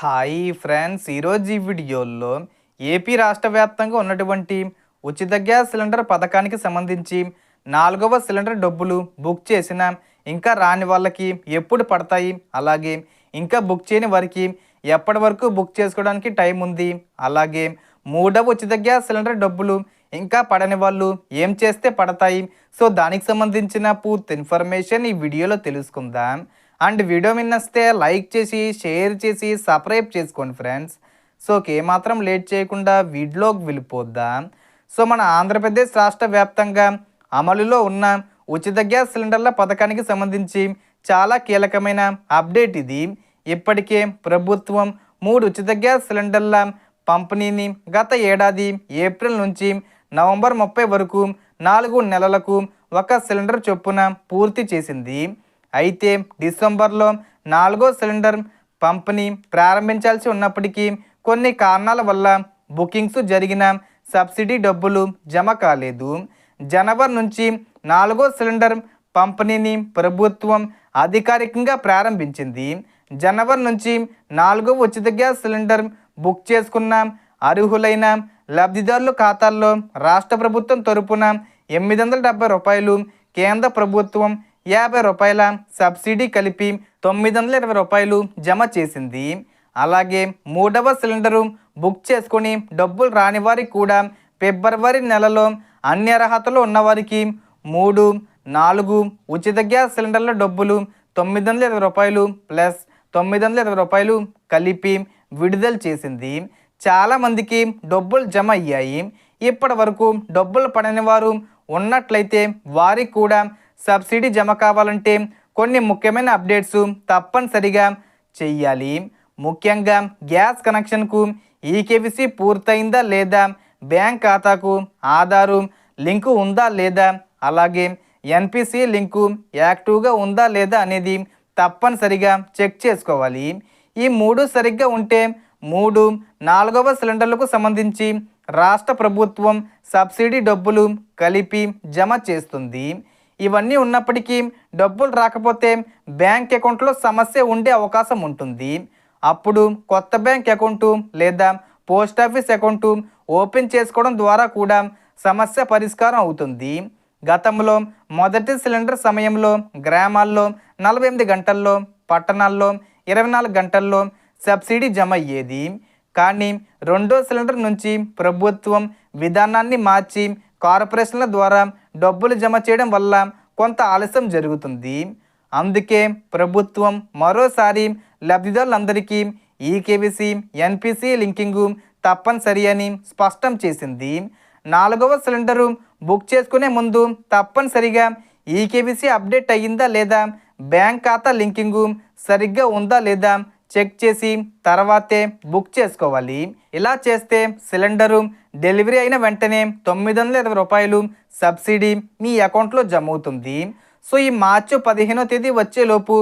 Hi friends, ఈరోజు ఈ వీడియోలో ఏపీ రాష్ట్ర వ్యాప్తంగా ఉన్నటువంటి ఉచిత గ్యాస్ సిలిండర్ పథకానికి సంబంధించి 4వ సిలిండర్ డబ్బులు బుక్ చేసిన ఇంకా రాని వాళ్ళకి ఎప్పుడు పడతాయి, అలాగే ఇంకా బుక్ చేయని వారికి ఎప్పటి వరకు బుక్ చేసుకోవడానికి టైం ఉంది, అలాగే 3వ ఉచిత గ్యాస్ సిలిండర్ డబ్బులు ఇంకా పడని వాళ్ళు ఏం చేస్తే పడతాయి. సో దానికి సంబంధించిన పూర్తి ఇన్ఫర్మేషన్ ఈ వీడియోలో తెలుసుకుందాం. అండ్ వీడియో నచ్చితే లైక్ చేసి షేర్ చేసి సబ్స్క్రైబ్ చేసుకోండి ఫ్రెండ్స్. సో ఏమాత్రం లేట్ చేయకుండా వీడియోకి వెళ్ళిపోద్దాం. సో మన ఆంధ్రప్రదేశ్ రాష్ట్ర వ్యాప్తంగా అమలులో ఉన్న ఉచిత గ్యాస్ సిలిండర్ల పథకానికి సంబంధించి చాలా కీలకమైన అప్డేట్ ఇది. ఇప్పటికే ప్రభుత్వం 3 ఉచిత గ్యాస్ సిలిండర్ల పంపిణీని గత ఏడాది ఏప్రిల్ నుంచి నవంబర్ 30 వరకు 4 నెలలకు ఒక సిలిండర్ చొప్పున పూర్తి చేసింది. అయితే డిసెంబర్లో 4వ సిలిండర్ పంపిణీ ప్రారంభించాల్సి ఉన్నప్పటికీ కొన్ని కారణాల వల్ల బుకింగ్స్ జరిగిన సబ్సిడీ డబ్బులు జమ కాలేదు. జనవరి నుంచి 4వ సిలిండర్ పంపిణీని ప్రభుత్వం అధికారికంగా ప్రారంభించింది. జనవరి నుంచి 4వ ఉచిత గ్యాస్ సిలిండర్ బుక్ చేసుకున్న అర్హులైన లబ్ధిదారుల ఖాతాల్లో రాష్ట్ర ప్రభుత్వం తరపున 870 రూపాయలు, కేంద్ర ప్రభుత్వం 50 రూపాయల సబ్సిడీ కలిపి 920 రూపాయలు జమ చేసింది. అలాగే 3వ సిలిండరు బుక్ చేసుకొని డబ్బులు రాని వారికి కూడా ఫిబ్రవరి నెలలో అన్ని అర్హతలు ఉన్నవారికి 3, 4 ఉచిత గ్యాస్ సిలిండర్ల డబ్బులు 920 రూపాయలు ప్లస్ 920 రూపాయలు కలిపి విడుదల చేసింది. చాలామందికి డబ్బులు జమ అయ్యాయి. ఇప్పటి వరకు డబ్బులు పడని వారు ఉన్నట్లయితే వారికి కూడా సబ్సిడీ జమ కావాలంటే కొన్ని ముఖ్యమైన అప్డేట్స్ తప్పనిసరిగా చెయ్యాలి. ముఖ్యంగా గ్యాస్ కనెక్షన్కు ఈకేవీసీ పూర్తయిందా లేదా, బ్యాంక్ ఖాతాకు ఆధారు లింకు ఉందా లేదా, అలాగే ఎన్పిసి లింకు యాక్టివ్గా ఉందా లేదా అనేది తప్పనిసరిగా చెక్ చేసుకోవాలి. ఈ 3 సరిగ్గా ఉంటే 3, 4వ సిలిండర్లకు సంబంధించి రాష్ట్ర ప్రభుత్వం సబ్సిడీ డబ్బులు కలిపి జమ చేస్తుంది. ఇవన్నీ ఉన్నప్పటికీ డబ్బులు రాకపోతే బ్యాంక్ అకౌంట్లో సమస్య ఉండే అవకాశం ఉంటుంది. అప్పుడు కొత్త బ్యాంక్ అకౌంటు లేదా పోస్ట్ ఆఫీస్ అకౌంటు ఓపెన్ చేసుకోవడం ద్వారా కూడా సమస్య పరిష్కారం అవుతుంది. గతంలో మొదటి సిలిండర్ సమయంలో గ్రామాల్లో 48 గంటల్లో, పట్టణాల్లో 24 గంటల్లో సబ్సిడీ జమ అయ్యేది. కానీ 2వ సిలిండర్ నుంచి ప్రభుత్వం విధానాన్ని మార్చి కార్పొరేషన్ల ద్వారా డబ్బులు జమ చేయడం వల్ల కొంత ఆలస్యం జరుగుతుంది. అందుకే ప్రభుత్వం మరోసారి లబ్ధిదారులందరికీ ఈకేవీసీ, ఎన్పిసి లింకింగు తప్పనిసరి అని స్పష్టం చేసింది. 4వ సిలిండరు బుక్ చేసుకునే ముందు తప్పనిసరిగా ఈకేవీసీ అప్డేట్ అయ్యిందా లేదా, బ్యాంక్ ఖాతా లింకింగు సరిగ్గా ఉందా లేదా చెక్ చేసి తర్వాతే బుక్ చేసుకోవాలి. ఇలా చేస్తే సిలిండరు డెలివరీ అయిన వెంటనే 920 రూపాయలు సబ్సిడీ మీ అకౌంట్లో జమ అవుతుంది. సో ఈ మార్చి 15వ తేదీ వచ్చేలోపు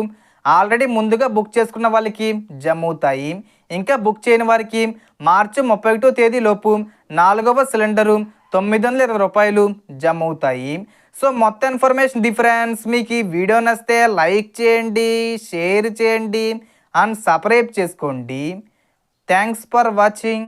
ఆల్రెడీ ముందుగా బుక్ చేసుకున్న వాళ్ళకి జమ అవుతాయి. ఇంకా బుక్ చేయని వారికి మార్చి 31వ తేదీలోపు 4వ సిలిండరు 920 రూపాయలు జమ అవుతాయి. సో మొత్తం ఇన్ఫర్మేషన్ డిఫరెన్స్ మీకు ఈ వీడియో నచ్చితే లైక్ చేయండి, షేర్ చేయండి అండ్ సబ్స్క్రైబ్ చేసుకోండి. Thanks for watching.